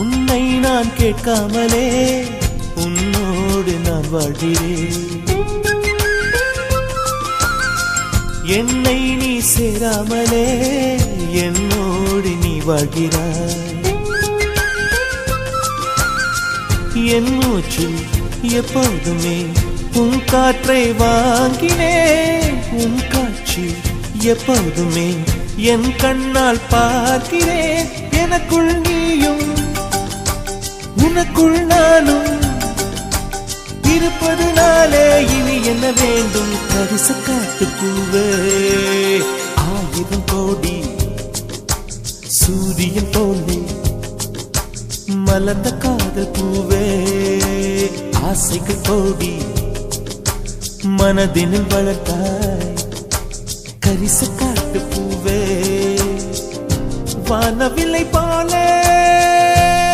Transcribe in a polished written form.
உன்னை நான் கேட்காமலே உன்னோடு நான் வாழ்கிறேன். என்னை நீ சேராமலே என்னோடு நீ வாழ்கிறாய். என் மூச்சில் எப்போதுமே உன் காற்றை வாங்கினேன். உன் காட்சி எப்போதுமே என் கண்ணால் பார்க்கிறேன். எனக்குள் நீயும் உனக்குள் நானும் இருப்பதுனாலே இனி என்ன வேண்டும்? பரிச காட்டு பூவே, 1000 கோடி சூரியன் போலே மலர்ந்த காதல் பூவே, ஆசைகள் கோடி மனதினில் வளர்த்தாய். கரிச காட்டு பூவே, வானவில்லை போலே